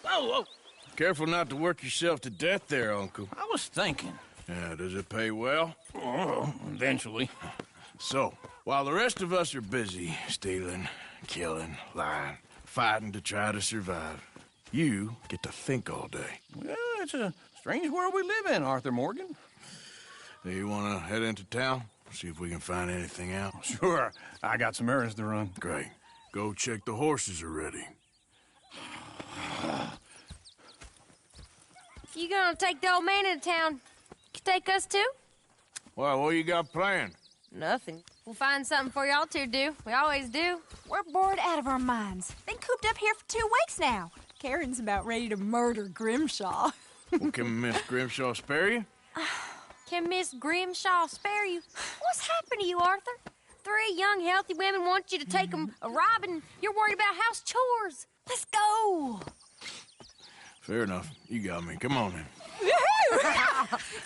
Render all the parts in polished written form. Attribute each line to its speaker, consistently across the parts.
Speaker 1: Oh.
Speaker 2: Careful not to work yourself to death there, Uncle.
Speaker 1: I was thinking.
Speaker 2: Yeah, does it pay well?
Speaker 1: Oh, eventually.
Speaker 2: So, while the rest of us are busy stealing, killing, lying, fighting to try to survive, you get to think all day.
Speaker 1: Well, it's a strange world we live in, Arthur Morgan.
Speaker 2: Do you want to head into town? See if we can find anything out?
Speaker 1: Sure. I got some errands to run.
Speaker 2: Great. Go check the horses are ready.
Speaker 3: You gonna take the old man into town? You take us too?
Speaker 2: Well, what you got planned?
Speaker 3: Nothing. We'll find something for y'all to do. We always do.
Speaker 4: We're bored out of our minds. Been cooped up here for 2 weeks now. Karen's about ready to murder Grimshaw.
Speaker 2: Well, can Miss Grimshaw spare you?
Speaker 3: Can Miss Grimshaw spare you? What's happened to you, Arthur? 3 young, healthy women want you to take them a robbing. You're worried about house chores. Let's go.
Speaker 2: Fair enough. You got me. Come on then.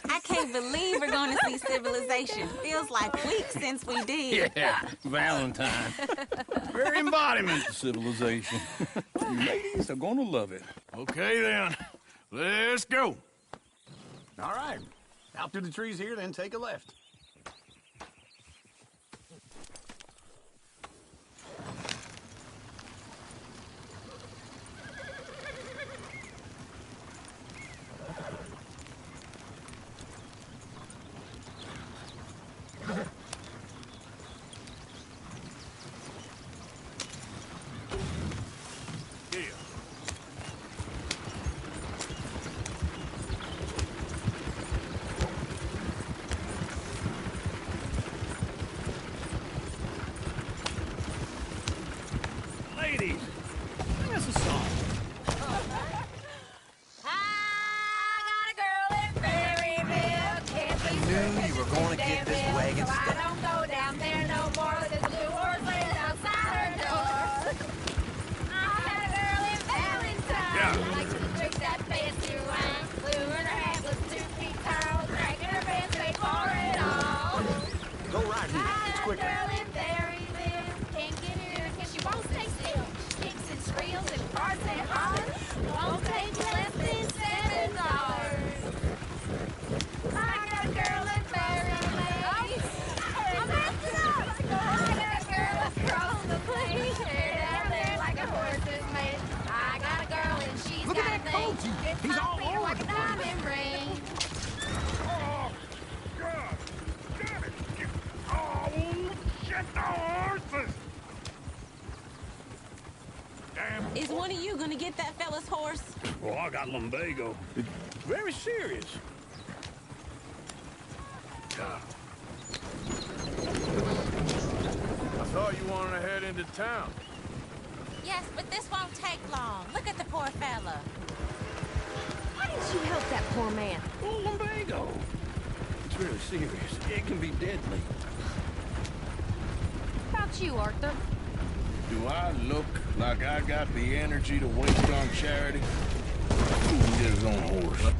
Speaker 5: I can't believe we're going to see civilization. Feels like weeks since we did.
Speaker 1: Yeah, Valentine. Very embodiment of civilization. You ladies are going to love it.
Speaker 2: Okay then. Let's go.
Speaker 1: All right. Out through the trees here, then take a left. Ladies, sing us a song.
Speaker 3: I got a girl in Berryville. Can't be
Speaker 6: Knew you were going to get this wagon
Speaker 3: so I
Speaker 6: stuck.
Speaker 3: don't go down there no more. This blue horse lays outside her door. I had a girl in Valentine. Like to drink that fancy wine. Blue in her hand was 2 feet tall. Dragging her pants straight for it all.
Speaker 6: Go right here. It's
Speaker 3: I
Speaker 6: quicker.
Speaker 3: had a girl in Berryville. Can't get her because she won't stay still. She kicks and squeals and farts and hollers. Won't take less than $7. I got a girl in Berryville. I'm messing up. I got a girl across the plain. Hair down there like a horse's mane. I got a girl and she's
Speaker 1: Look
Speaker 3: got
Speaker 1: at
Speaker 3: a
Speaker 1: that
Speaker 3: thing.
Speaker 1: coat.
Speaker 3: It's
Speaker 1: He's
Speaker 3: my
Speaker 1: all
Speaker 3: feet
Speaker 1: over
Speaker 3: like a
Speaker 1: the place.
Speaker 3: diamond ring.
Speaker 7: Oh, God! Damn it! Oh, shit, the horses! Damn.
Speaker 5: Is one of you going to get that fella's horse?
Speaker 1: Well, I got lumbago. It's very serious.
Speaker 2: I thought you wanted to head into town.
Speaker 5: Yes, but this won't take long. Look at the poor fella.
Speaker 3: Why didn't you help that poor man?
Speaker 1: Well, lumbago. It's really serious. It can be deadly.
Speaker 3: How about you, Arthur?
Speaker 2: Do I look like I got the energy to waste on charity? He did his own horse.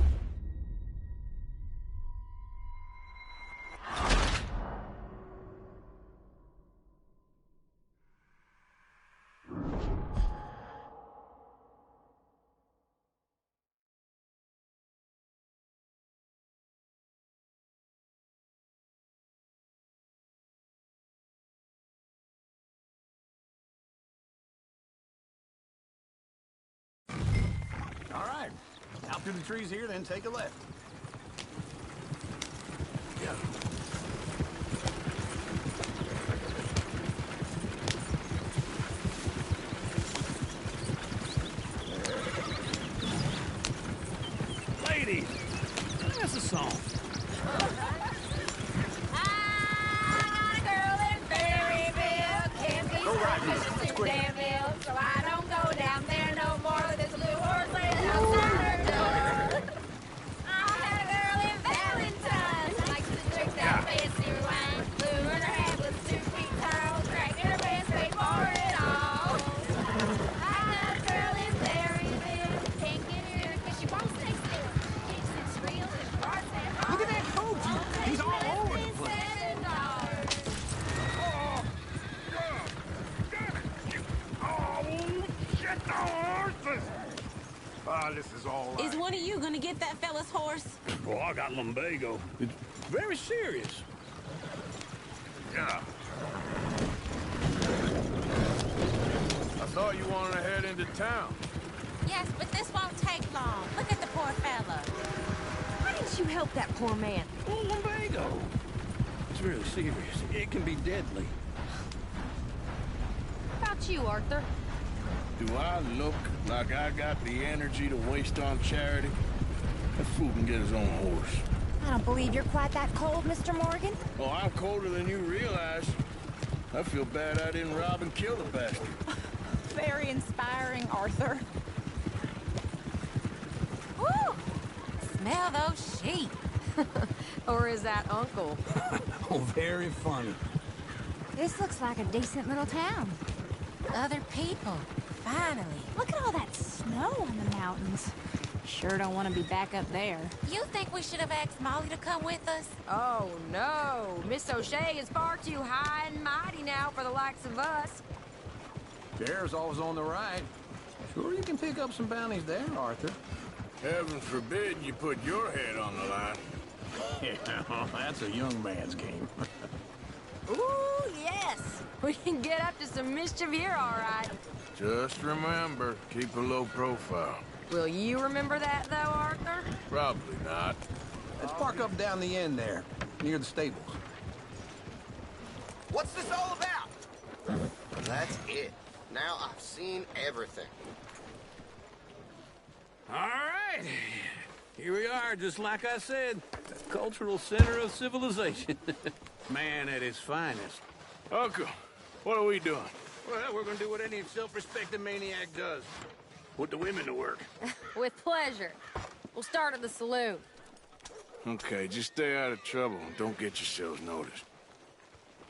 Speaker 1: All right. Out through the trees here, then take a left.
Speaker 2: Yeah.
Speaker 1: Ladies, sing us a song.
Speaker 3: I got a girl in Berryville. Can't be
Speaker 6: Go right here.
Speaker 3: suspicious
Speaker 6: It's
Speaker 3: in
Speaker 6: quicker.
Speaker 3: Danville, so I don't go down there no more. This blue horse lays outside her door. I had a girl in Valentine. Likes to drink that fancy wine. Blue in her hand was 2 feet tall. Dragging her pants straight for it all. I got a girl in Berryville. Can't get her 'cause she won't stay still. Kicks and squeals and farts and hollers.
Speaker 7: is all right.
Speaker 5: Is one of you gonna get that fella's horse?
Speaker 1: Well, I got lumbago. It's very serious.
Speaker 2: Yeah. I thought you wanted to head into town.
Speaker 5: Yes, but this won't take long. Look at the poor fella.
Speaker 4: Why didn't you help that poor man?
Speaker 1: Oh, lumbago. It's really serious. It can be deadly.
Speaker 4: How about you, Arthur?
Speaker 2: Do I look like I got the energy to waste on charity? That fool can get his own horse.
Speaker 4: I don't believe you're quite that cold, Mr. Morgan.
Speaker 2: Oh, I'm colder than you realize. I feel bad I didn't rob and kill the bastard.
Speaker 4: Very inspiring, Arthur.
Speaker 5: Woo! Smell those sheep.
Speaker 4: Or is that Uncle?
Speaker 1: Oh, very funny.
Speaker 4: This looks like a decent little town.
Speaker 5: Other people. Finally.
Speaker 4: Look at all that snow on the mountains. Sure don't want to be back up there.
Speaker 5: You think we should have asked Molly to come with us?
Speaker 8: Oh, no. Miss O'Shea is far too high and mighty now for the likes of us.
Speaker 6: Bear's always on the right. Sure you can pick up some bounties there, Arthur.
Speaker 2: Heaven forbid you put your head on the line.
Speaker 6: Yeah, that's a young man's game.
Speaker 8: Ooh, yes. We can get up to some mischief here, all right.
Speaker 2: Just remember, keep a low profile.
Speaker 8: Will you remember that, though, Arthur?
Speaker 2: Probably not.
Speaker 6: Let's park up down the end there, near the stables.
Speaker 9: What's this all about? That's it. Now I've seen everything.
Speaker 1: All right. Here we are, just like I said. The cultural center of civilization. Man at his finest.
Speaker 2: Uncle, what are we doing?
Speaker 1: Well, we're gonna do what any self-respecting maniac does. Put the women to work.
Speaker 8: With pleasure. We'll start at the saloon.
Speaker 2: Okay, just stay out of trouble and don't get yourselves noticed.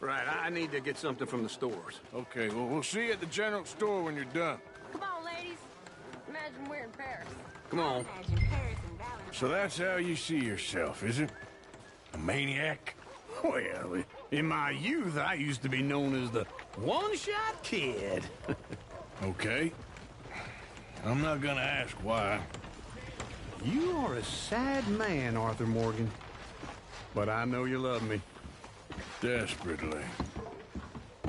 Speaker 1: Right, I need to get something from the stores.
Speaker 2: Okay, well, we'll see you at the general store when you're done.
Speaker 8: Come on, ladies. Imagine we're in Paris.
Speaker 1: Come on.
Speaker 5: Imagine Paris and Valentine.
Speaker 2: So that's how you see yourself, is it? A maniac?
Speaker 1: Well, in my youth, I used to be known as the one-shot kid.
Speaker 2: Okay. I'm not gonna ask why.
Speaker 1: You are a sad man, Arthur Morgan. But I know you love me.
Speaker 2: Desperately.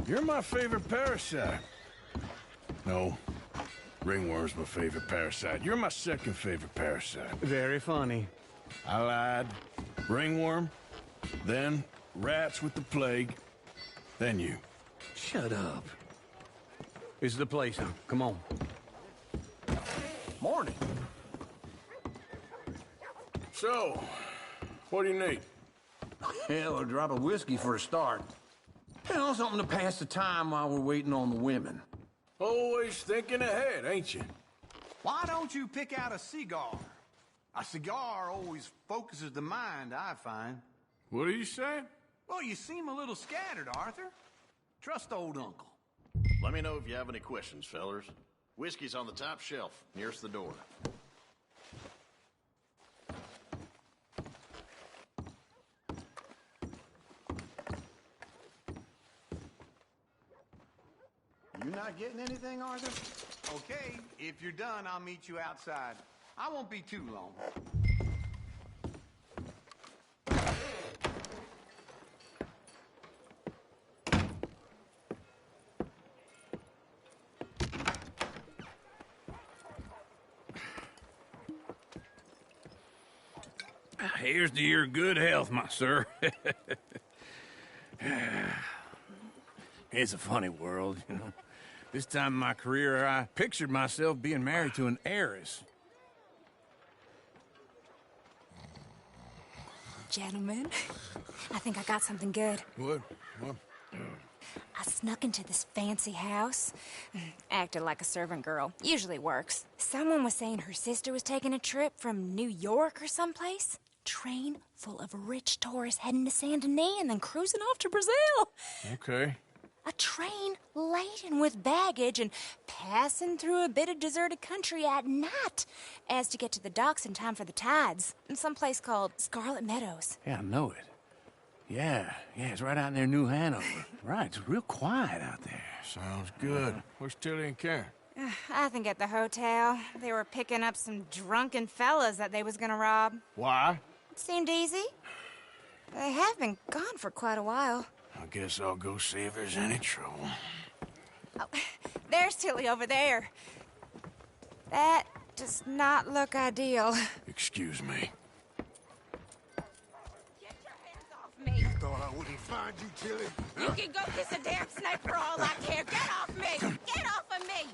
Speaker 2: You're my favorite parasite. No. Ringworm's my favorite parasite. You're my second favorite parasite.
Speaker 1: Very funny.
Speaker 2: I lied. Ringworm. Then rats with the plague. Then you.
Speaker 1: Shut up. This is the place, huh? Come on.
Speaker 6: Morning.
Speaker 2: So, what do you need?
Speaker 6: Hell, a drop of whiskey for a start. You know, something to pass the time while we're waiting on the women.
Speaker 2: Always thinking ahead, ain't you?
Speaker 10: Why don't you pick out a cigar? A cigar always focuses the mind, I find.
Speaker 2: What are you saying?
Speaker 10: Well, you seem a little scattered, Arthur. Trust old Uncle.
Speaker 11: Let me know if you have any questions, fellers. Whiskey's on the top shelf, nearest the door.
Speaker 10: You not getting anything, Arthur? Okay, if you're done, I'll meet you outside. I won't be too long.
Speaker 1: Here's to your good health, my sir. It's a funny world, you know. This time in my career, I pictured myself being married to an heiress.
Speaker 4: Gentlemen, I think I got something good.
Speaker 2: What?
Speaker 4: I snuck into this fancy house. Acted like a servant girl. Usually works. Someone was saying her sister was taking a trip from New York or someplace. Train full of rich tourists heading to Saint Denis and then cruising off to Brazil.
Speaker 2: Okay.
Speaker 4: A train laden with baggage and passing through a bit of deserted country at night as to get to the docks in time for the tides in some place called Scarlet Meadows.
Speaker 1: Yeah, I know it. Yeah, it's right out near New Hanover. Right, it's real quiet out there.
Speaker 2: Sounds good. Where's Tilly and Karen?
Speaker 4: I think at the hotel, they were picking up some drunken fellas that they was gonna rob.
Speaker 2: Why?
Speaker 4: It seemed easy. They have been gone for quite a while.
Speaker 2: I guess I'll go see if there's any trouble.
Speaker 4: Oh, there's Tilly over there. That does not look ideal.
Speaker 2: Excuse me.
Speaker 5: Get your hands off me!
Speaker 7: Thought I wouldn't find you, Tilly.
Speaker 5: You can go kiss a damn snake for all I care. Get off me! Get off of me!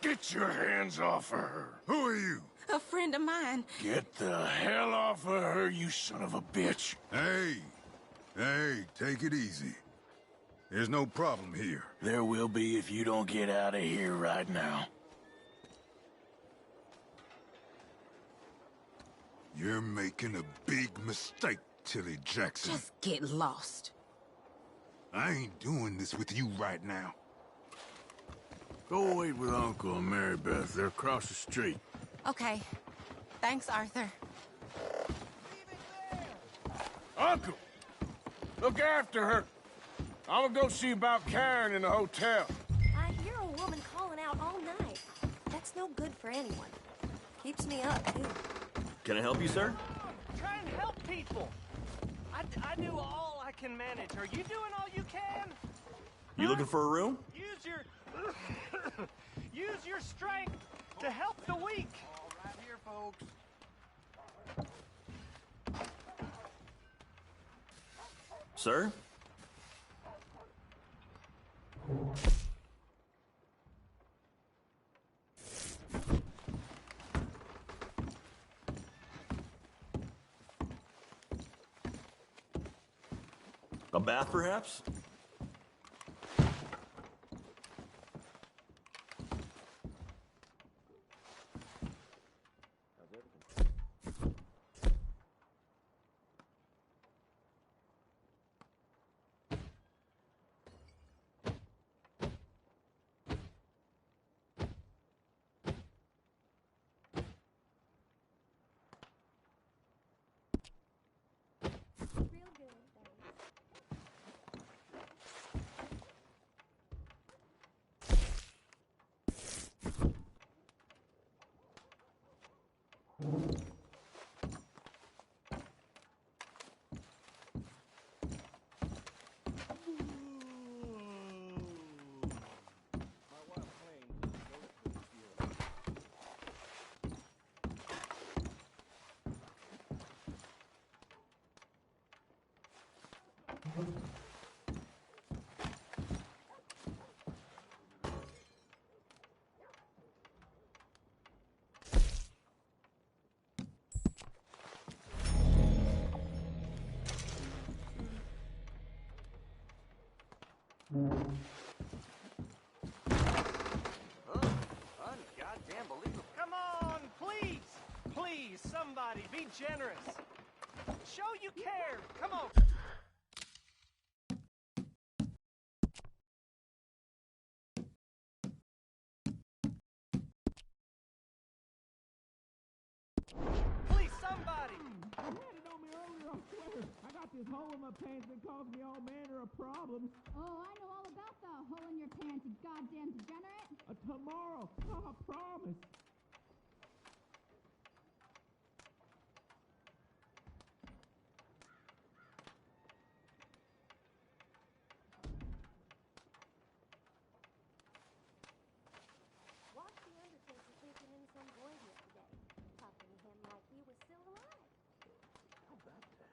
Speaker 2: Get your hands off of her.
Speaker 7: Who are you?
Speaker 5: A friend of mine.
Speaker 2: Get the hell off of her, you son of a bitch.
Speaker 7: Hey, take it easy. There's no problem here.
Speaker 2: There will be if you don't get out of here right now.
Speaker 7: You're making a big mistake, Tilly Jackson.
Speaker 5: Just get lost.
Speaker 7: I ain't doing this with you right now.
Speaker 2: Go wait with Uncle and Mary Beth. They're across the street.
Speaker 5: Okay. Thanks, Arthur.
Speaker 2: Uncle! Look after her. I'm gonna go see about Karen in the hotel.
Speaker 12: I hear a woman calling out all night. That's no good for anyone. Keeps me up, too.
Speaker 13: Can I help you, sir?
Speaker 14: Try and help people. I do all I can manage. Are you doing all you can?
Speaker 13: You looking for a room?
Speaker 14: Use your use your strength to help the weak.
Speaker 10: All right here, folks.
Speaker 13: Sir? A bath, perhaps?
Speaker 14: Ungoddamn believable. Come on, please. Please, somebody, be generous. Show you care. Come on. Please, somebody.
Speaker 15: You had it on me earlier, I swear. I got this hole in my pants that caused me all manner of problems.
Speaker 3: Oh, I know all about the hole in your pants, you goddamn degenerate.
Speaker 15: Tomorrow, I promise.
Speaker 12: Watched the Undertaker taking in some boy yesterday, talking to him like he was still alive.
Speaker 15: How about that?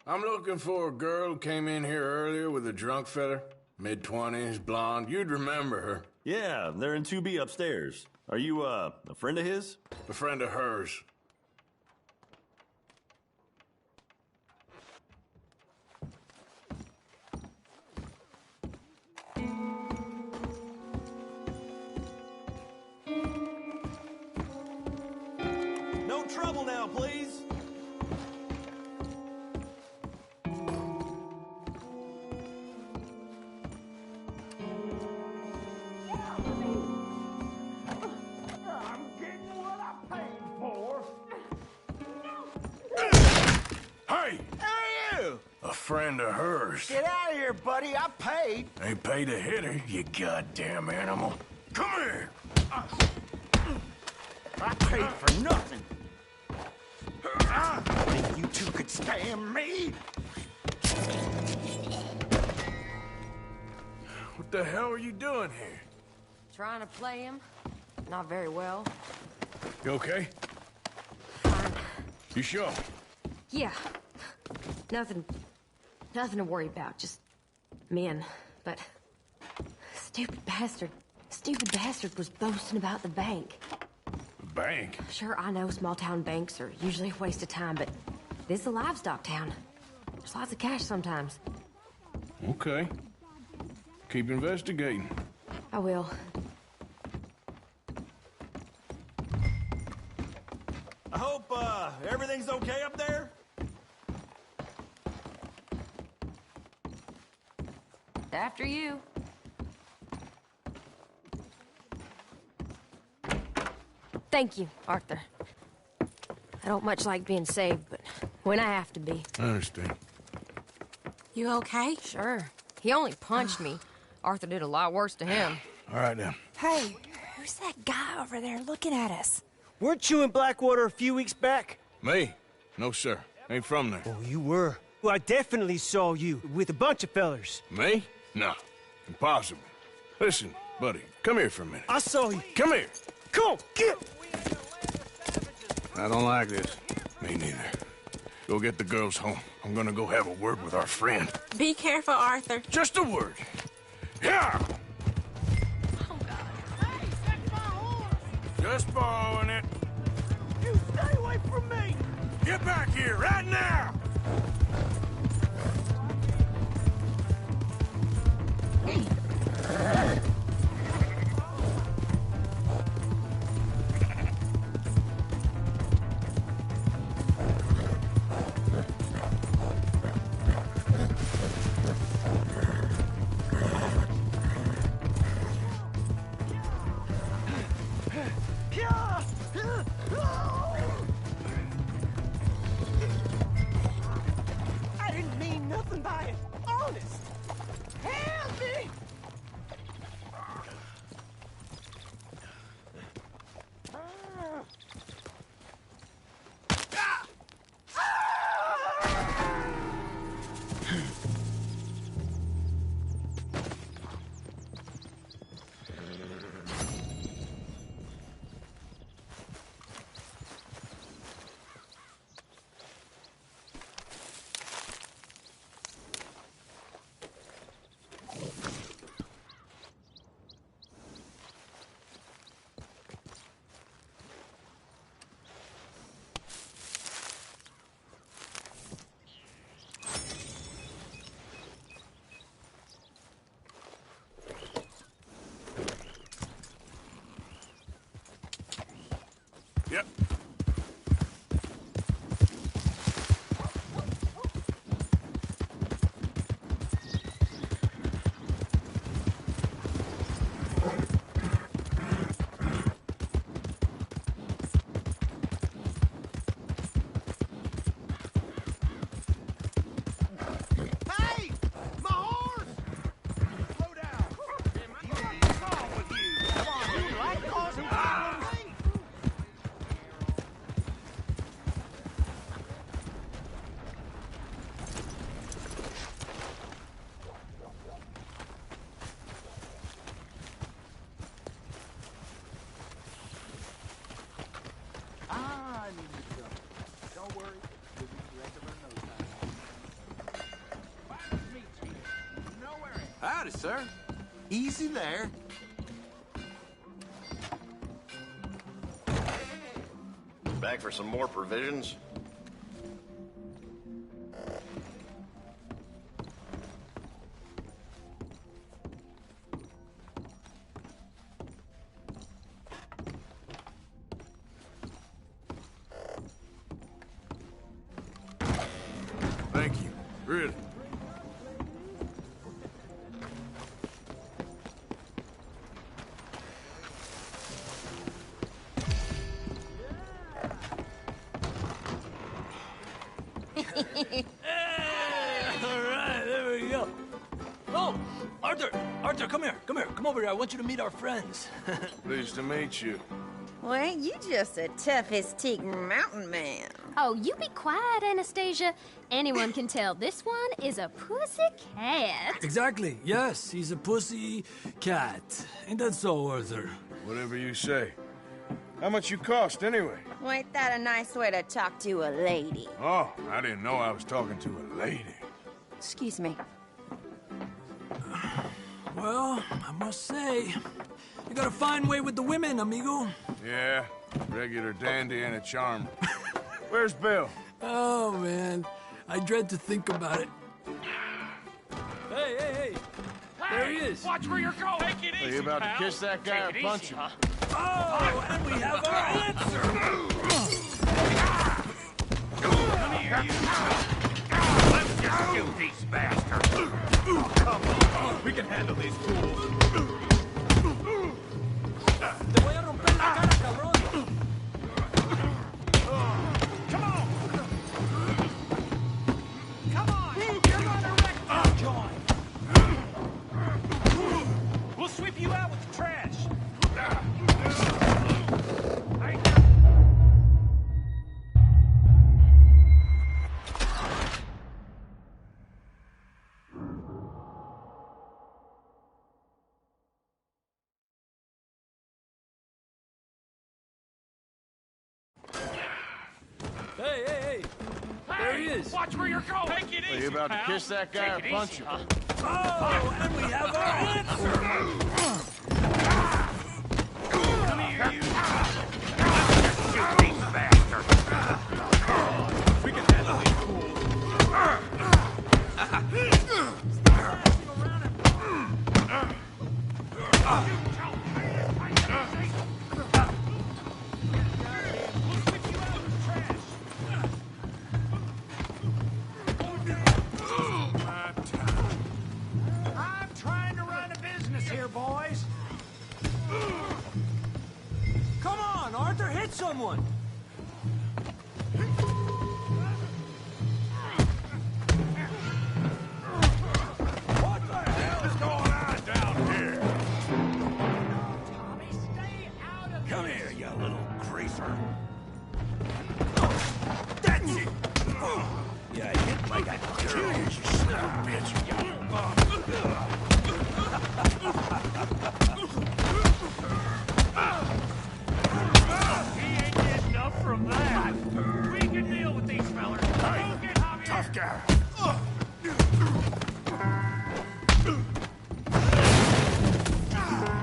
Speaker 2: I'm looking for a girl who came in here earlier with a drunk fella. Mid-20s, blonde. You'd remember her.
Speaker 13: Yeah, they're in 2B upstairs. Are you, a friend of his?
Speaker 2: A friend of hers.
Speaker 13: No trouble now, please.
Speaker 15: I'm getting what I paid for.
Speaker 2: Hey!
Speaker 9: Hey, you!
Speaker 2: A friend of hers.
Speaker 9: Get out of here, buddy. I paid.
Speaker 2: Ain't paid to hit her, you goddamn animal. Come here!
Speaker 9: I paid for nothing. Think you two could stand me?
Speaker 2: What the hell are you doing here?
Speaker 8: Trying to play him? Not very well.
Speaker 2: You okay? You sure?
Speaker 8: Yeah. Nothing to worry about. Just men. But stupid bastard was boasting about the bank.
Speaker 2: Bank?
Speaker 8: Sure, I know small town banks are usually a waste of time, but this is a livestock town. There's lots of cash sometimes.
Speaker 2: Okay. Keep investigating.
Speaker 8: I will.
Speaker 13: I hope, everything's okay up there?
Speaker 8: After you. Thank you, Arthur. I don't much like being saved, but when I have to be.
Speaker 2: I understand.
Speaker 4: You okay?
Speaker 8: Sure. He only punched me. Arthur did a lot worse to him.
Speaker 2: All right, then.
Speaker 4: Hey, who's that guy over there looking at us?
Speaker 16: Weren't you in Blackwater a few weeks back?
Speaker 2: Me? No, sir. Ain't from there.
Speaker 16: Oh, you were. Well, I definitely saw you with a bunch of fellers.
Speaker 2: Me? No. Impossible. Listen, buddy, come here for a minute.
Speaker 16: I saw you.
Speaker 2: Come here.
Speaker 16: Come on, get!
Speaker 2: I don't like this. Me neither. Go get the girls home. I'm gonna go have a word with our friend.
Speaker 4: Be careful, Arthur.
Speaker 2: Just a word. Yeah! Just borrowing it.
Speaker 15: You stay away from me!
Speaker 2: Get back here right now!
Speaker 10: sir. Easy there.
Speaker 11: Back for some more provisions?
Speaker 2: Thank you. Really.
Speaker 17: All right, there we go. Oh, Arthur, come here. Come over here. I want you to meet our friends.
Speaker 2: Pleased to meet you.
Speaker 18: Well, ain't you just a toughest-teak mountain man?
Speaker 12: Oh, you be quiet, Anastasia. Anyone can tell this one is a pussy cat.
Speaker 17: Exactly. Yes, he's a pussy cat. Ain't that so, Arthur?
Speaker 2: Whatever you say. How much you cost, anyway?
Speaker 18: Well, ain't that a nice way to talk to a lady?
Speaker 2: Oh, I didn't know I was talking to a lady.
Speaker 18: Excuse me.
Speaker 17: Well, I must say, you got a fine way with the women, amigo.
Speaker 2: Yeah, regular dandy and a charm. Where's Bill?
Speaker 17: Oh, man. I dread to think about it. Hey! There he is.
Speaker 14: Watch where you're going. Take it easy,
Speaker 2: Are you about
Speaker 14: pal.
Speaker 2: to kiss that guy or punch him?
Speaker 17: Oh, and we have our answer.
Speaker 14: Come here, you. Let's just kill these bastards. Come on. We can handle these fools.
Speaker 17: Te voy a romper la cara, cabrón.
Speaker 14: Come on. Come on. You're gonna wreck this joint. We'll sweep you out with the trash.
Speaker 17: Hey! There he is.
Speaker 14: Watch where you're going. Take it easy,
Speaker 2: Are you about to
Speaker 14: pal.
Speaker 2: kiss that guy or
Speaker 14: Take it
Speaker 2: punch
Speaker 14: easy,
Speaker 2: him?
Speaker 17: Oh, and we have our answer.
Speaker 14: Come here, you. Let's just shoot these bastards. We can handle these fools. I'm trying to run a business here, boys.
Speaker 17: Come on, Arthur, hit someone.
Speaker 14: What the hell is going on down here? Tommy, stay out of
Speaker 2: Come here, you little greaser.
Speaker 14: That's it.
Speaker 2: You hit like a girl, you son of a bitch.
Speaker 14: He ain't getting enough from that. We can deal with these fellers. Go get Javier.
Speaker 2: Tough guy.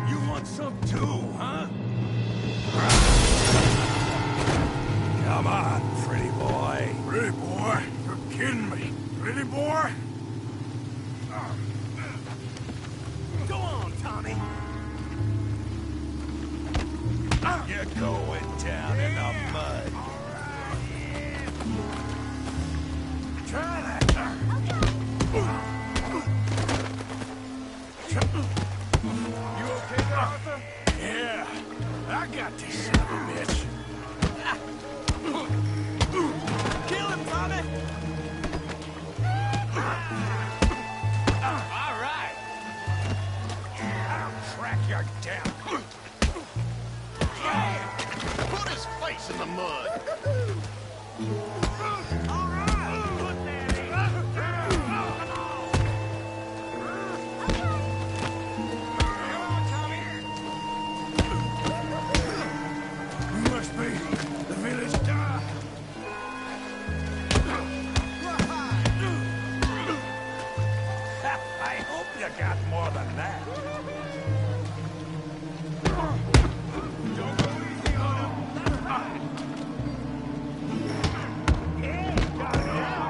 Speaker 14: You want some too, huh?
Speaker 2: Come on, pretty boy. Pretty boy? You're kidding me. Pretty boy?
Speaker 14: Go on, Tommy.
Speaker 2: You're going down in the mud. Try that. You okay there, Arthur? Yeah. I got this son of a bitch.
Speaker 14: Kill him, Tommy. All right.
Speaker 2: I'll track you down. Yeah.
Speaker 14: got more than that. Don't go easy on him. Yeah, got it now.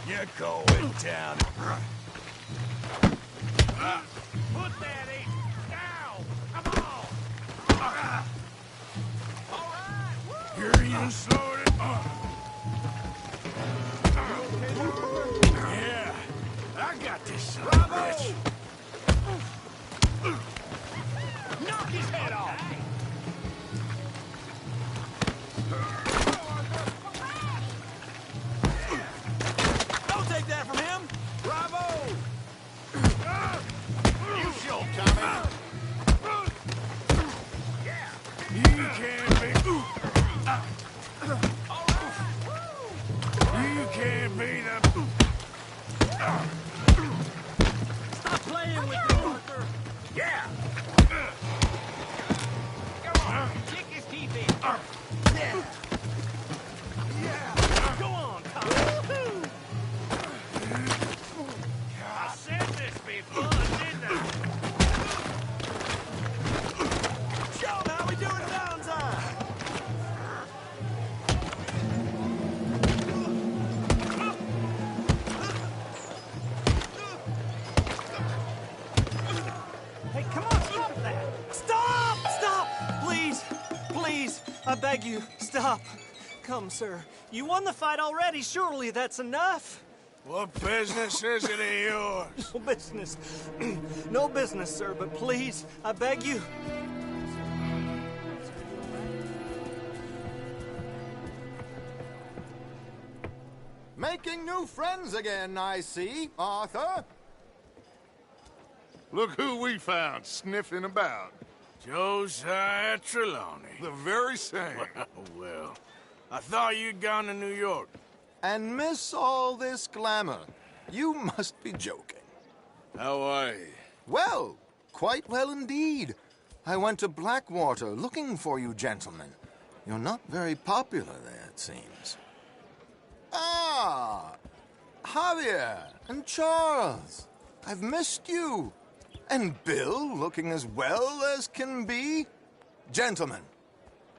Speaker 14: You're going down. Put that ace down. Come on. All right.
Speaker 2: You're even slower than... Yeah, I got this son of a bitch.
Speaker 14: Knock his head off.
Speaker 17: Don't take that from him!
Speaker 14: Bravo! You show, Tommy. Yeah.
Speaker 2: You can't be... You can't be the...
Speaker 17: Stop playing with me, Arthur!
Speaker 14: Yeah. Come on, kick his teeth in.
Speaker 17: Yeah! Go on, Tommy!
Speaker 14: I said this be fun, didn't I?
Speaker 17: Show 'em how we do it at Valentine! Hey, come on, stop that! Stop! Stop! Please! Please! I beg you, stop! Come, sir. You won the fight already. Surely that's enough.
Speaker 2: What business is it of yours?
Speaker 17: No business. No business, sir, but please, I beg you.
Speaker 9: Making new friends again, I see, Arthur.
Speaker 7: Look who we found sniffing about.
Speaker 2: Josiah Trelawney.
Speaker 7: The very same.
Speaker 2: Well, I thought you'd gone to New York.
Speaker 9: And miss all this glamour. You must be joking.
Speaker 2: How are you?
Speaker 9: Well, quite well indeed. I went to Blackwater looking for you gentlemen. You're not very popular there, it seems. Ah, Javier and Charles. I've missed you. And Bill looking as well as can be. Gentlemen,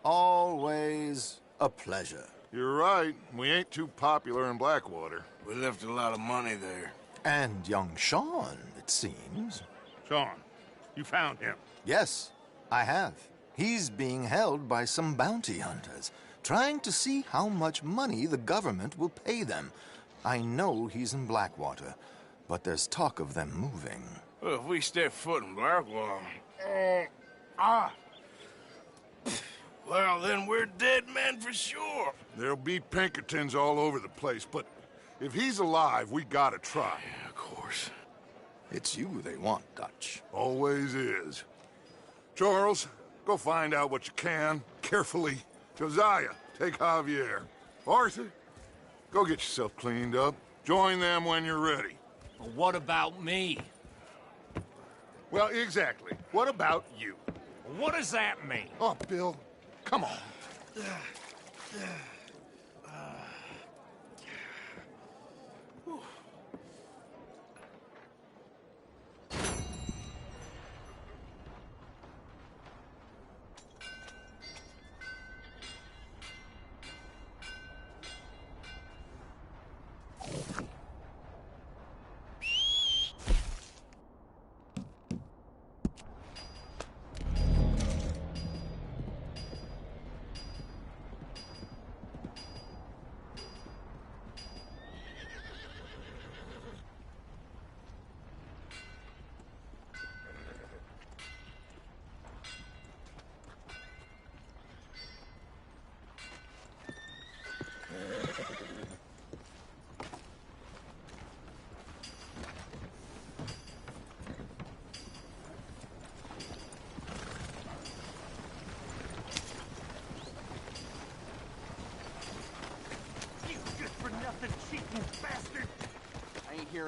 Speaker 9: always a pleasure.
Speaker 7: You're right. We ain't too popular in Blackwater.
Speaker 2: We left a lot of money there.
Speaker 9: And young Sean, it seems.
Speaker 7: Sean, you found him.
Speaker 9: Yes, I have. He's being held by some bounty hunters, trying to see how much money the government will pay them. I know he's in Blackwater, but there's talk of them moving.
Speaker 2: Well, if we step foot in Blackwater... Well, then we're dead men for sure.
Speaker 7: There'll be Pinkertons all over the place, but if he's alive, we gotta try.
Speaker 2: Yeah, of course.
Speaker 9: It's you they want, Dutch.
Speaker 7: Always is. Charles, go find out what you can, carefully. Josiah, take Javier. Arthur, go get yourself cleaned up. Join them when you're ready.
Speaker 17: Well, what about me?
Speaker 7: Well, exactly. What about you?
Speaker 14: What does that mean?
Speaker 7: Oh, Bill, come on.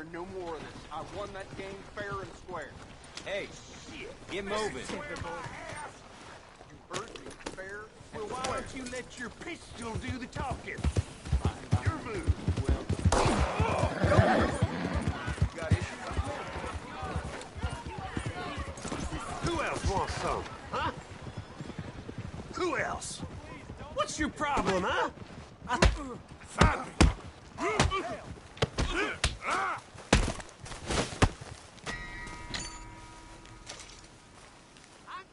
Speaker 19: heard no more of this. I won that game fair and square.
Speaker 20: Hey, shit, get moving.
Speaker 19: You heard me, fair. Well, why don't you let your pistol do the talking? Your move. Got issues?
Speaker 14: Who else wants some, huh? Who else? What's your problem, huh?
Speaker 19: I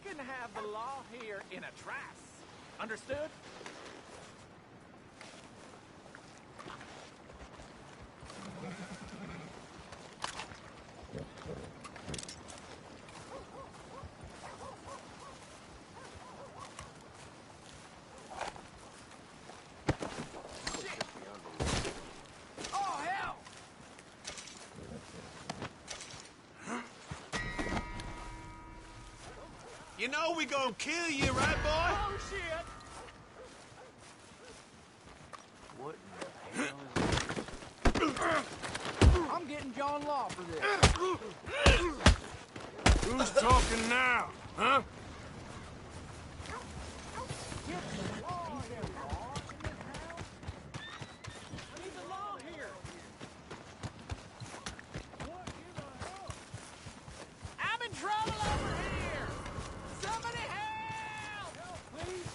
Speaker 19: can have the law here in a trice. Understood? Oh, hell!
Speaker 14: You know we gonna kill you, right, boy?
Speaker 19: Oh, shit!
Speaker 14: What
Speaker 19: I'm getting John Law for this.
Speaker 2: Who's talking now, huh?
Speaker 19: I'm in trouble over here! Somebody help! Please?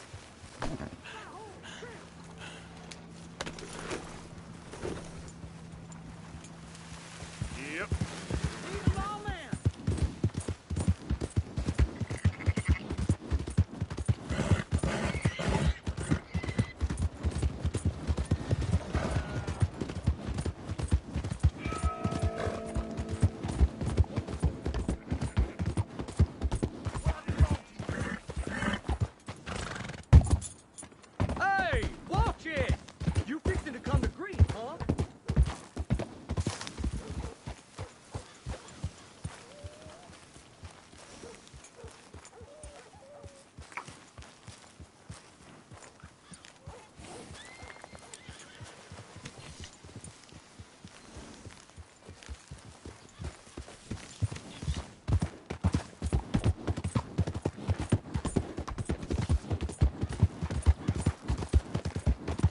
Speaker 2: Yep.
Speaker 19: Need a lawman! Hey! Watch it! You fixing to come to grief, huh?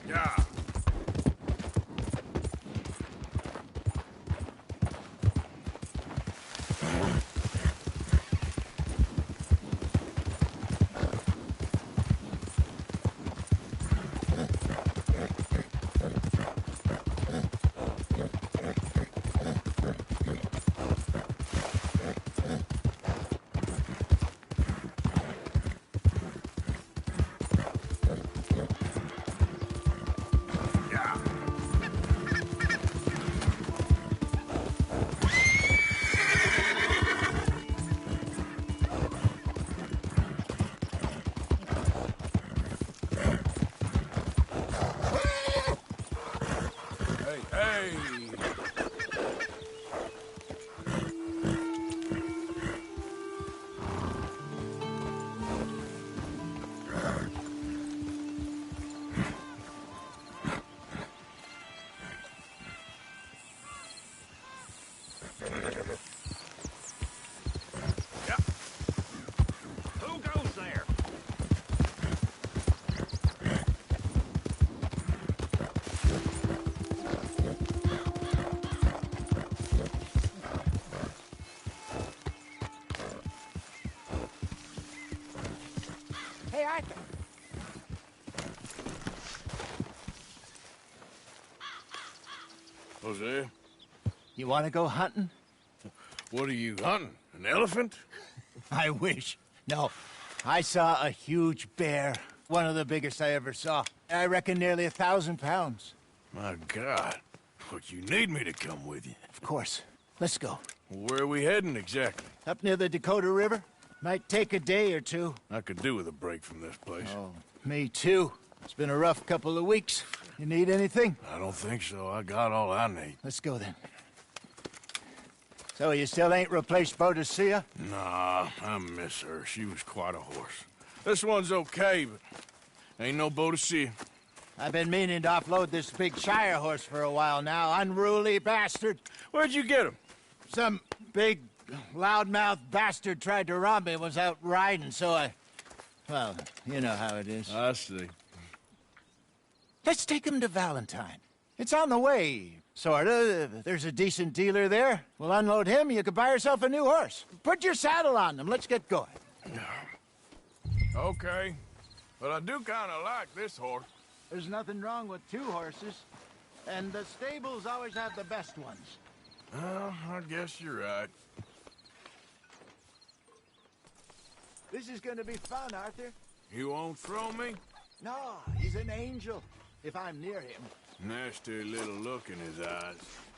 Speaker 2: Yeah. Hey!
Speaker 14: Who goes there?
Speaker 19: Hey, Arthur.
Speaker 2: Jose,
Speaker 21: You want to go hunting?
Speaker 2: what are you hunting? An elephant?
Speaker 21: I wish. No. I saw a huge bear. One of the biggest I ever saw. I reckon nearly 1,000 pounds.
Speaker 2: My God. But you need me to come with you.
Speaker 21: Of course. Let's go.
Speaker 2: Where are we heading exactly?
Speaker 21: Up near the Dakota River. Might take a day or two.
Speaker 2: I could do with a break from this place.
Speaker 21: Oh, me too. It's been a rough couple of weeks. You need anything?
Speaker 2: I don't think so. I got all I need.
Speaker 21: Let's go then. So you still ain't replaced Boadicea?
Speaker 2: Nah, I miss her. She was quite a horse. This one's okay, but ain't no Boadicea.
Speaker 21: I've been meaning to offload this big Shire horse for a while now. Unruly bastard.
Speaker 2: Where'd you get him?
Speaker 21: Some big, loudmouth bastard tried to rob me and was out riding, so I... Well, you know how it is.
Speaker 2: I see.
Speaker 21: Let's take him to Valentine. It's on the way, sorta. There's a decent dealer there. We'll unload him, you could buy yourself a new horse. Put your saddle on them, let's get going.
Speaker 2: Okay. But I do kind of like this horse.
Speaker 21: There's nothing wrong with two horses. And the stables always have the best ones.
Speaker 2: Well, I guess you're right.
Speaker 21: This is gonna be fun, Arthur.
Speaker 2: You won't throw me?
Speaker 21: No, he's an angel. If I'm near him.
Speaker 2: Nasty little look in his eyes.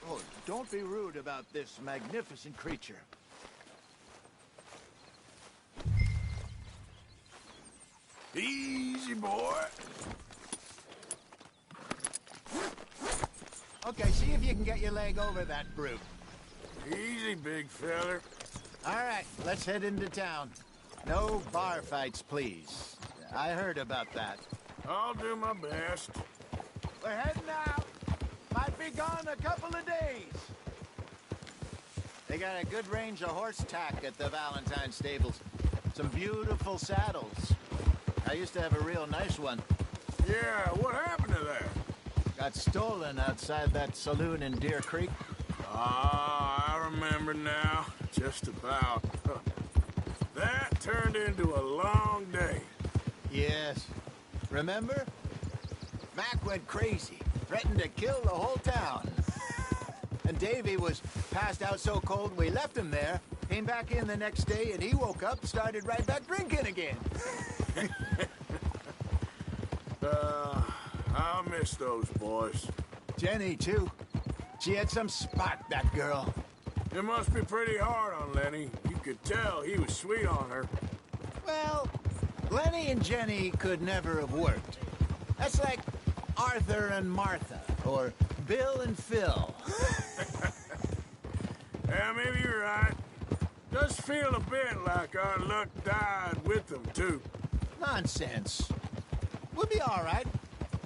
Speaker 21: Oh, don't be rude about this magnificent creature.
Speaker 2: Easy, boy.
Speaker 21: Okay, see if you can get your leg over that brute.
Speaker 2: Easy, big feller.
Speaker 21: All right, let's head into town. No bar fights, please. I heard about that.
Speaker 2: I'll do my best.
Speaker 21: We're heading out. Might be gone a couple of days. They got a good range of horse tack at the Valentine stables. Some beautiful saddles. I used to have a real nice one.
Speaker 2: Yeah, what happened to that?
Speaker 21: Got stolen outside that saloon in Deer Creek.
Speaker 2: Ah, I remember now. Just about. That turned into a long day.
Speaker 21: Yes. Remember? Mac went crazy, threatened to kill the whole town. And Davy was passed out so cold we left him there, came back in the next day, and he woke up, started right back drinking again.
Speaker 2: I miss those boys.
Speaker 21: Jenny, too. She had some spot, that girl.
Speaker 2: It must be pretty hard on Lenny. You could tell he was sweet on her.
Speaker 21: Well, Lenny and Jenny could never have worked. That's like Arthur and Martha, or Bill and Phil.
Speaker 2: Yeah, maybe you're right. Does feel a bit like our luck died with them, too.
Speaker 21: Nonsense. We'll be all right.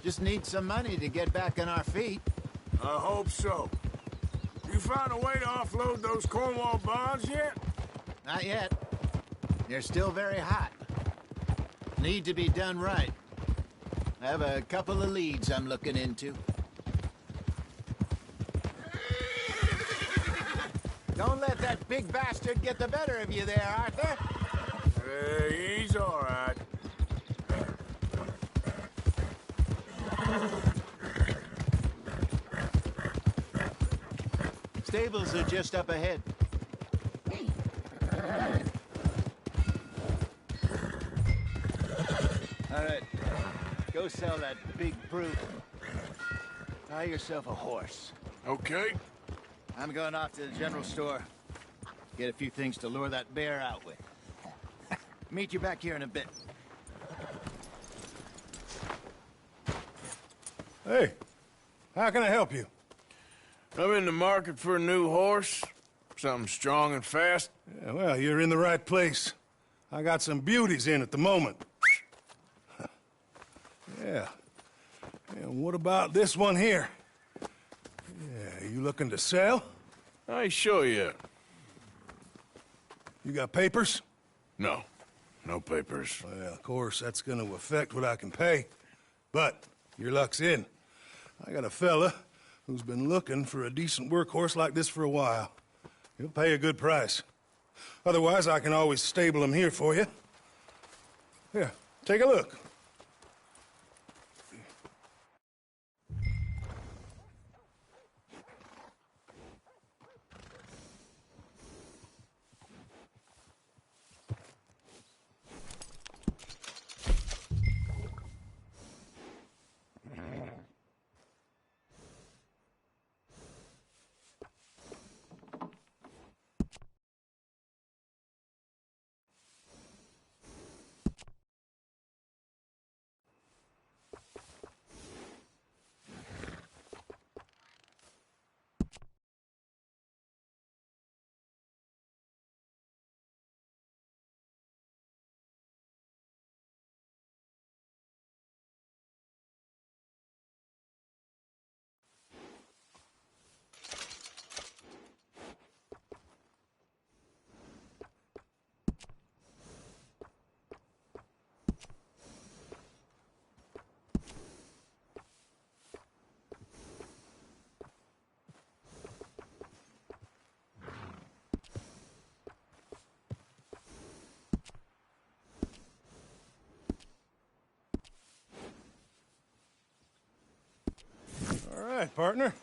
Speaker 21: Just need some money to get back on our feet.
Speaker 2: I hope so. You found a way to offload those Cornwall bonds yet?
Speaker 21: Not yet. They're still very hot. Need to be done right. I have a couple of leads I'm looking into. Don't let that big bastard get the better of you there, Arthur.
Speaker 2: Hey, he's all right.
Speaker 21: Stables are just up ahead. All right. Go sell that big brute. Buy yourself a horse.
Speaker 2: Okay.
Speaker 21: I'm going off to the general store. Get a few things to lure that bear out with. Meet you back here in a bit.
Speaker 6: Hey, how can I help you?
Speaker 2: I'm in the market for a new horse. Something strong and fast.
Speaker 6: Yeah, well, you're in the right place. I got some beauties in at the moment. Yeah. And what about this one here? Yeah, you looking to sell?
Speaker 2: I ain't sure yet.
Speaker 6: You got papers?
Speaker 2: No. No papers.
Speaker 6: Well, of course, that's gonna affect what I can pay. But your luck's in. I got a fella who's been looking for a decent workhorse like this for a while. He'll pay a good price. Otherwise, I can always stable him here for you. Here, take a look. partner.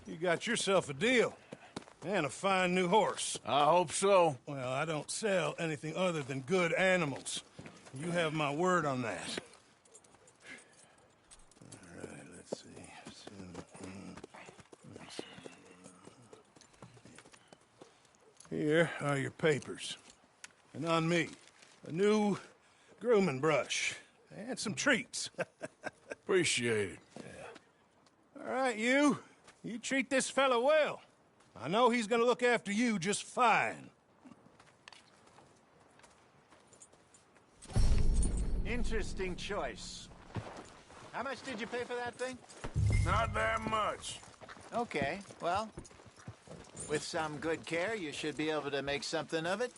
Speaker 6: You got yourself a deal. And a fine new horse.
Speaker 2: I hope so.
Speaker 6: Well, I don't sell anything other than good animals. You have my word on that. All right, let's see. Here are your papers. And on me, a new grooming brush. And some treats.
Speaker 2: Appreciate it.
Speaker 6: Yeah. All right, you. You treat this fella well. I know he's gonna look after you just fine.
Speaker 21: Interesting choice. How much did you pay for that thing?
Speaker 2: Not that much.
Speaker 21: Okay, well, with some good care, you should be able to make something of it.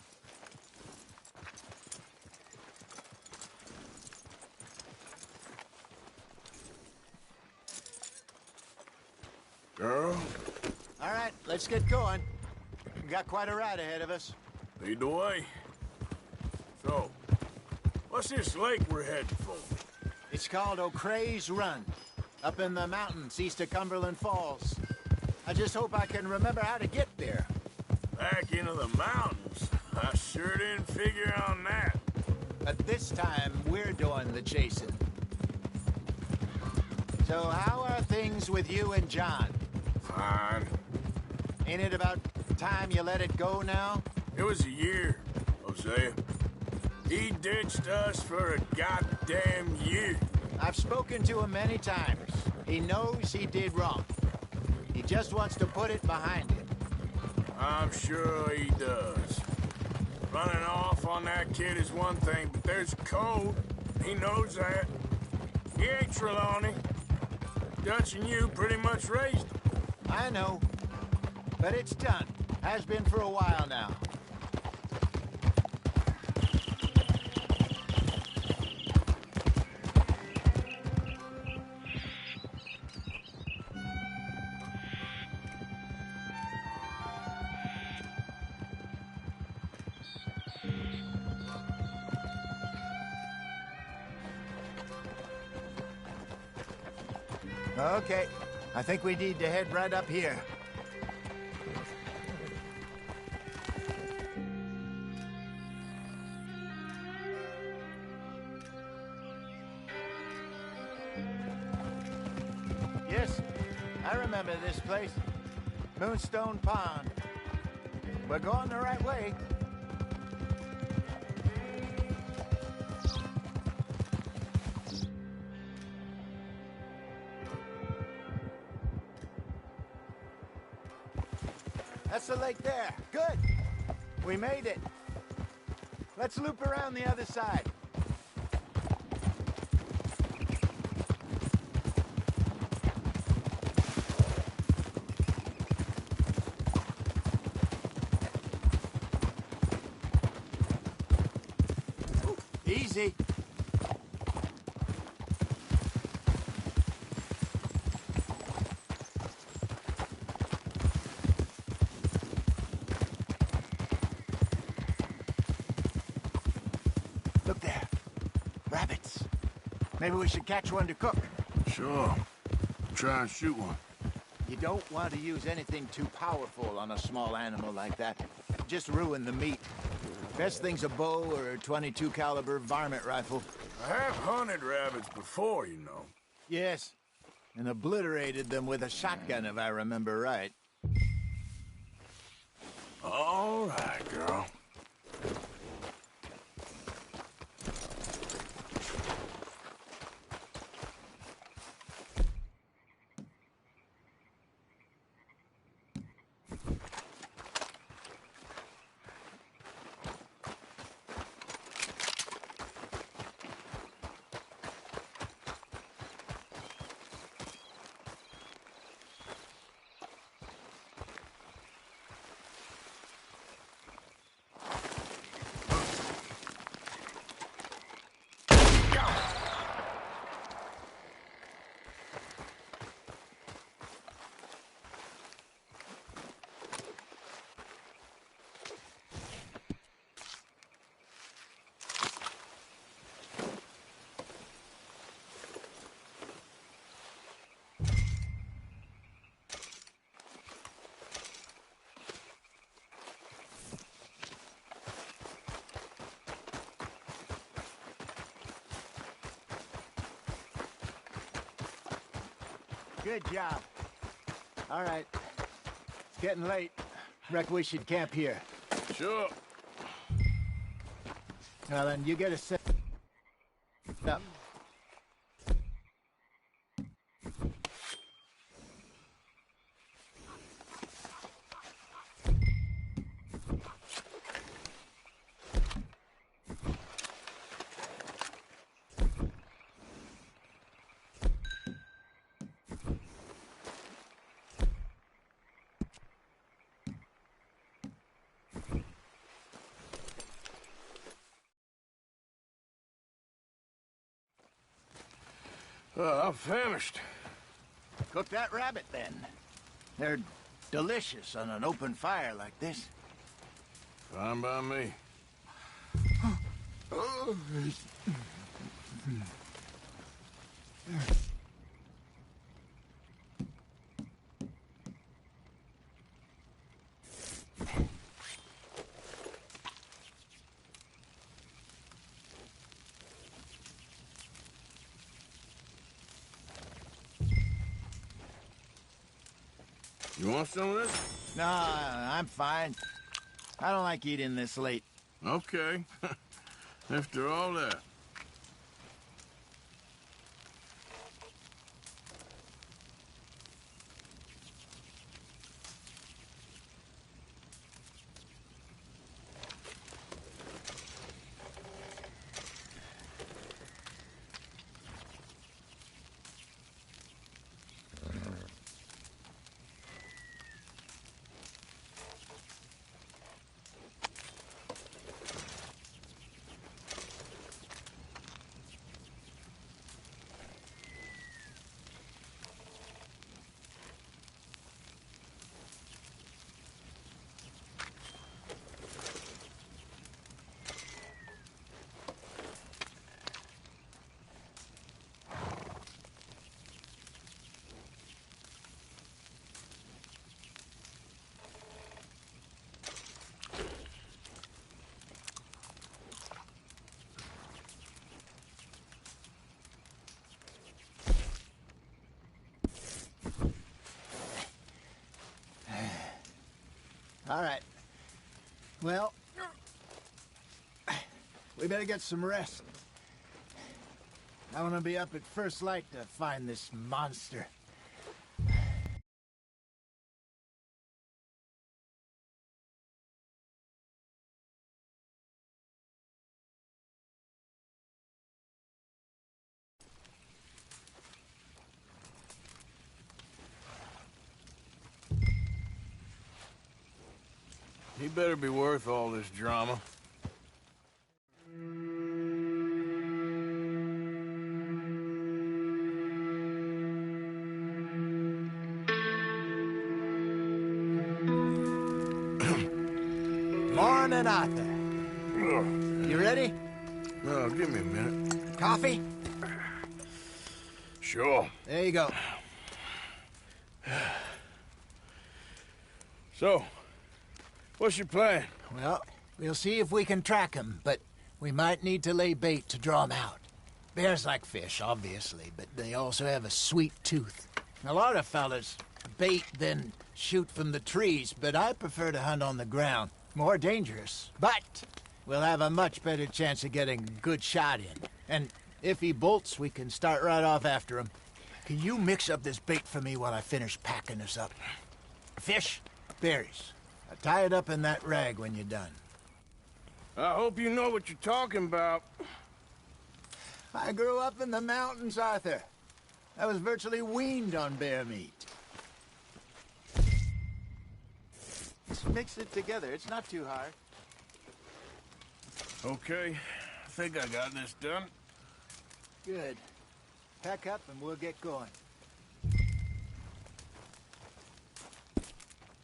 Speaker 2: Girl?
Speaker 21: All right, let's get going. We got quite a ride ahead of us.
Speaker 2: Lead the way. So, what's this lake we're heading for?
Speaker 21: It's called O'Creagh's Run, up in the mountains east of Cumberland Falls. I just hope I can remember how to get there.
Speaker 2: Back into the mountains? I sure didn't figure on that.
Speaker 21: But this time, we're doing the chasing. So how are things with you and John?
Speaker 2: Fine.
Speaker 21: Ain't it about time you let it go now?
Speaker 2: It was a year, Hosea. He ditched us for a goddamn year.
Speaker 21: I've spoken to him many times. He knows he did wrong. He just wants to put it behind him.
Speaker 2: I'm sure he does. Running off on that kid is one thing, but there's code. He knows that. He ain't Trelawney. Dutch and you pretty much raised him.
Speaker 21: I know. But it's done. Has been for a while now. Okay. I think we need to head right up here. Yes, I remember this place. Moonstone Pond. We're going the right way. That's the lake there. Good. We made it. Let's loop around the other side. Easy. Look there. Rabbits. Maybe we should catch one to cook.
Speaker 2: Sure. Try and shoot one.
Speaker 21: You don't want to use anything too powerful on a small animal like that. Just ruin the meat. Best thing's a bow or a .22 caliber varmint rifle.
Speaker 2: I have hunted rabbits before, you know.
Speaker 21: Yes, and obliterated them with a shotgun, if I remember right.
Speaker 2: All right, girl.
Speaker 21: Good job. All right. It's getting late. Reckon we should camp here.
Speaker 2: Sure.
Speaker 21: Well, then you get a set up.
Speaker 2: I'm famished.
Speaker 21: Cook that rabbit, then. They're delicious on an open fire like this.
Speaker 2: Fine by me. You want some of this?
Speaker 21: No, I'm fine. I don't like eating this late.
Speaker 2: Okay. After all that.
Speaker 21: All right. Well, we better get some rest. I want to be up at first light to find this monster.
Speaker 2: He better be worth all this drama.
Speaker 21: Morning, Arthur. You ready?
Speaker 2: No, give me a minute.
Speaker 21: Coffee?
Speaker 2: Sure.
Speaker 21: There you go.
Speaker 2: So, what's your plan?
Speaker 21: Well, we'll see if we can track him, but we might need to lay bait to draw him out. Bears like fish, obviously, but they also have a sweet tooth. A lot of fellas bait, then shoot from the trees, but I prefer to hunt on the ground. More dangerous, but we'll have a much better chance of getting a good shot in. And if he bolts, we can start right off after him. Can you mix up this bait for me while I finish packing this up? Fish, berries. Tie it up in that rag when you're done.
Speaker 2: I hope you know what you're talking about.
Speaker 21: I grew up in the mountains, Arthur. I was virtually weaned on bear meat. Just mix it together. It's not too hard.
Speaker 2: Okay. I think I got this done.
Speaker 21: Good. Pack up and we'll get going.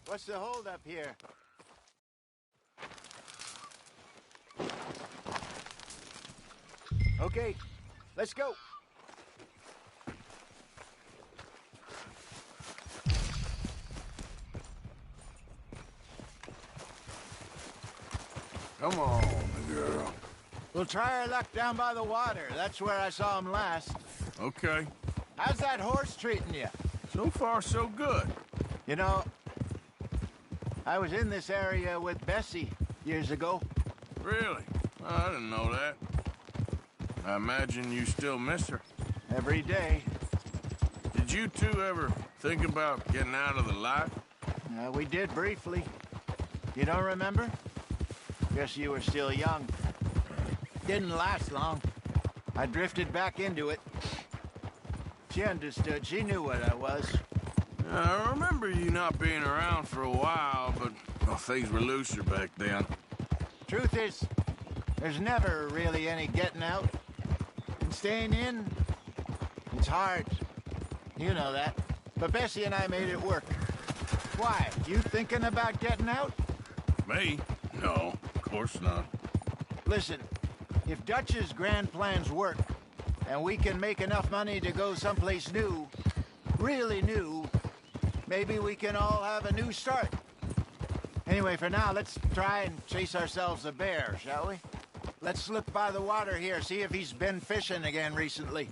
Speaker 21: What's the holdup here? Okay, let's go.
Speaker 2: Come on, girl.
Speaker 21: We'll try our luck down by the water. That's where I saw him last.
Speaker 2: Okay.
Speaker 21: How's that horse treating you?
Speaker 2: So far, so good.
Speaker 21: You know, I was in this area with Bessie years ago.
Speaker 2: Really? I didn't know that. I imagine you still miss her.
Speaker 21: Every day.
Speaker 2: Did you two ever think about getting out of the life?
Speaker 21: We did briefly. You don't remember? Guess you were still young. Didn't last long. I drifted back into it. She understood. She knew what I was.
Speaker 2: I remember you not being around for a while, but well, things were looser back then.
Speaker 21: Truth is, there's never really any getting out. And staying in, it's hard. You know that. But Bessie and I made it work. Why? You thinking about getting out?
Speaker 2: Me? No, of course not.
Speaker 21: Listen, if Dutch's grand plans work, and we can make enough money to go someplace new, really new, maybe we can all have a new start. Anyway, for now, let's try and chase ourselves a bear, shall we? Let's look by the water here, see if he's been fishing again recently.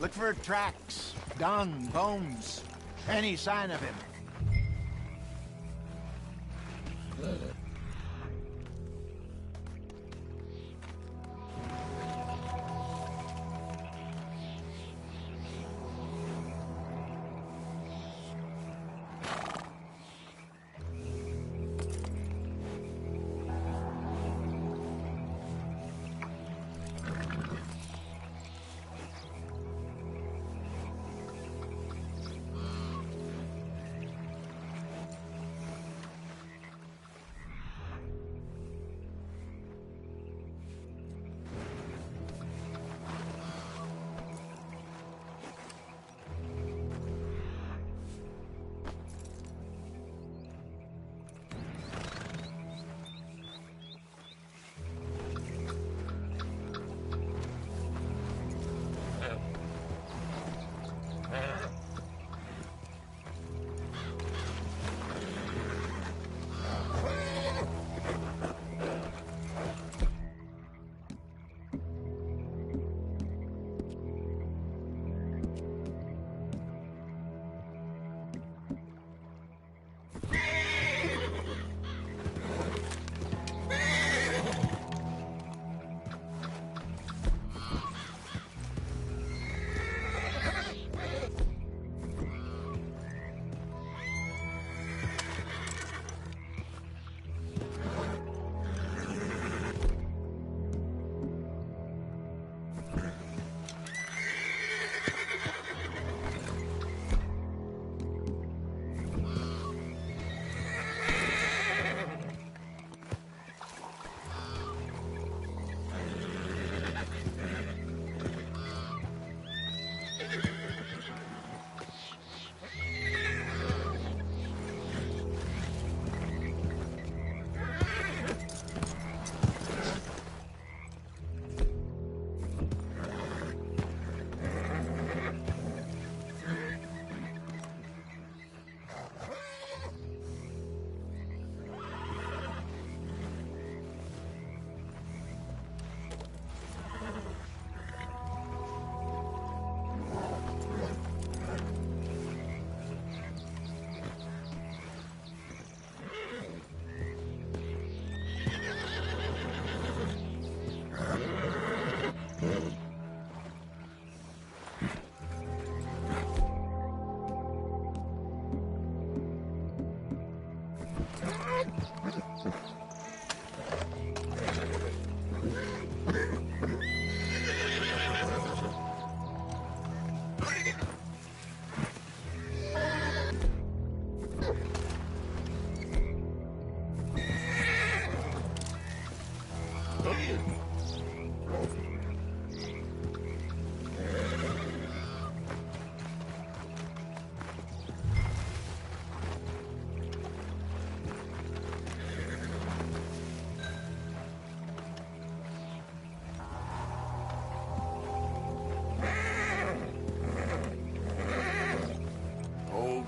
Speaker 21: Look for tracks, dung, bones, any sign of him.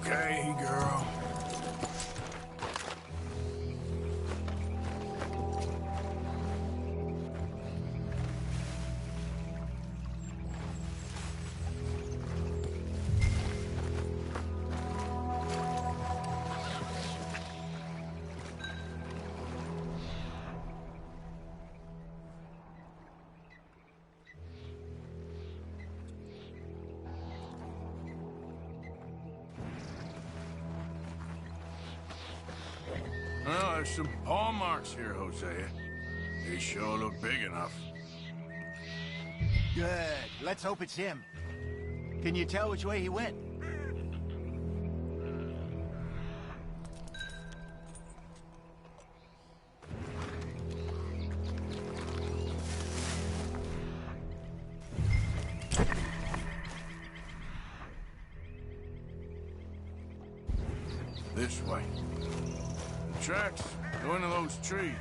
Speaker 2: Okay, girl. Well, there's some paw marks here, Hosea. They sure look big enough.
Speaker 21: Good. Let's hope it's him. Can you tell which way he went?
Speaker 2: This way. The tracks go into those trees.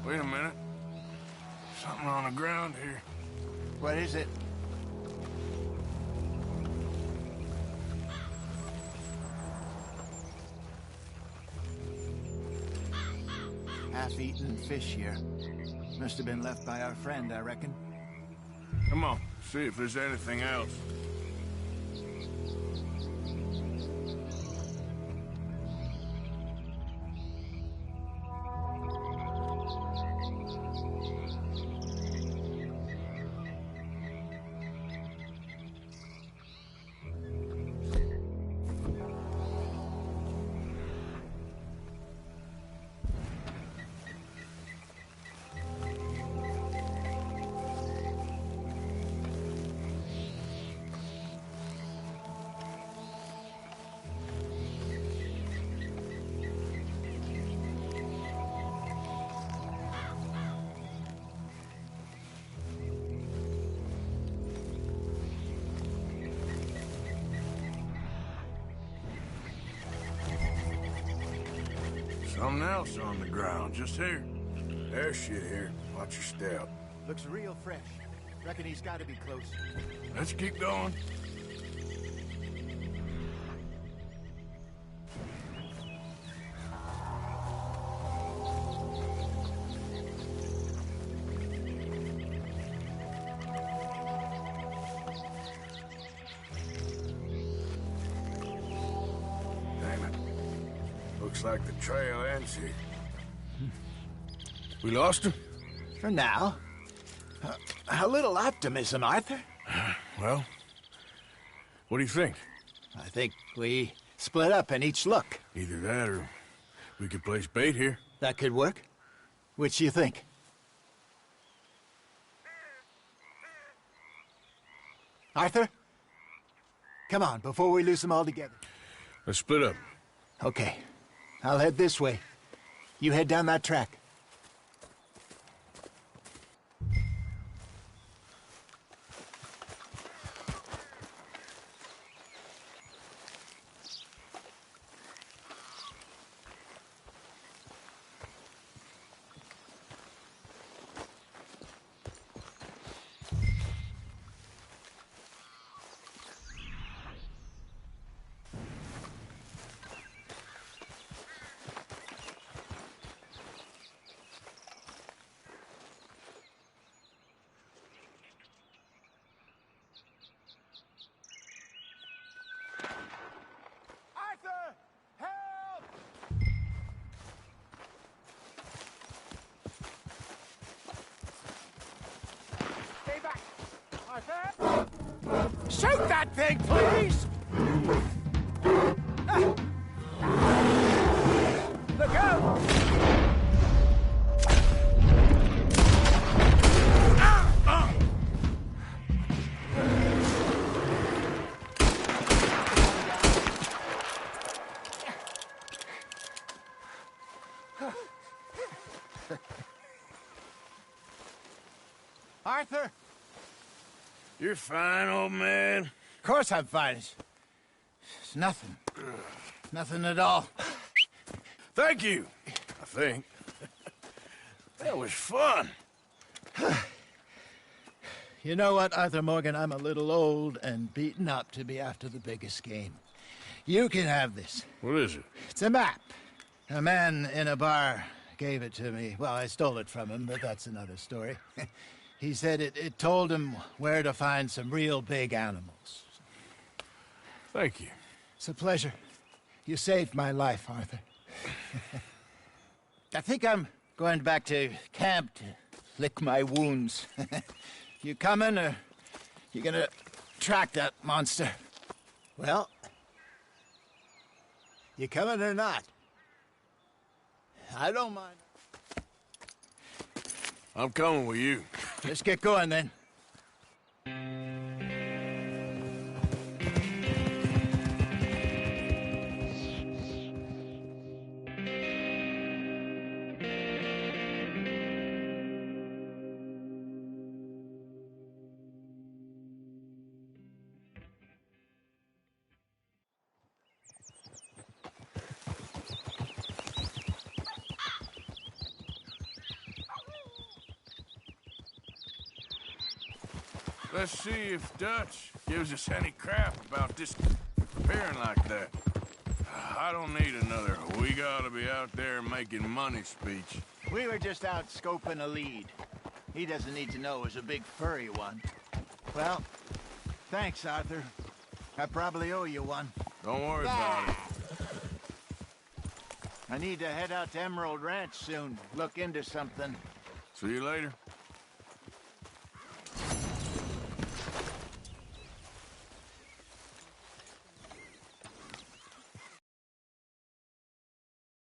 Speaker 2: Wait a minute. Something on the ground here.
Speaker 21: What is it? Half-eaten fish here. Must have been left by our friend, I reckon.
Speaker 2: Come on, see if there's anything else. Something else on the ground, just here. There's shit here. Watch your step.
Speaker 21: Looks real fresh. Reckon he's got to be close.
Speaker 2: Let's keep going. Looks like the trail ends here. We lost him?
Speaker 21: For now. A little optimism, Arthur.
Speaker 2: Well, what do you think?
Speaker 21: I think we split up and each look.
Speaker 2: Either that or we could place bait here.
Speaker 21: That could work. Which do you think? Arthur? Come on, before we lose them all together.
Speaker 2: Let's split up.
Speaker 21: Okay. I'll head this way. You head down that track.
Speaker 19: Shoot that thing, please! Look out!
Speaker 21: Arthur?
Speaker 2: You're fine, old man.
Speaker 21: Of course I'm fine. It's nothing. Nothing at all.
Speaker 2: Thank you, I think. That was fun.
Speaker 21: You know what, Arthur Morgan? I'm a little old and beaten up to be after the biggest game. You can have this.
Speaker 2: What is it?
Speaker 21: It's a map. A man in a bar gave it to me. Well, I stole it from him, but that's another story. He said it told him where to find some real big animals.
Speaker 2: Thank you.
Speaker 21: It's a pleasure. You saved my life, Arthur. I think I'm going back to camp to lick my wounds. You coming, or you gonna track that monster? Well, you coming or not? I don't mind.
Speaker 2: I'm coming with you.
Speaker 21: Let's get going, then.
Speaker 2: Let's see if Dutch gives us any crap about disappearing like that. I don't need another. We gotta be out there making money speech.
Speaker 21: We were just out scoping a lead. He doesn't need to know it was a big furry one. Well, thanks, Arthur. I probably owe you one.
Speaker 2: Don't worry about it.
Speaker 21: I need to head out to Emerald Ranch soon. Look into something.
Speaker 2: See you later.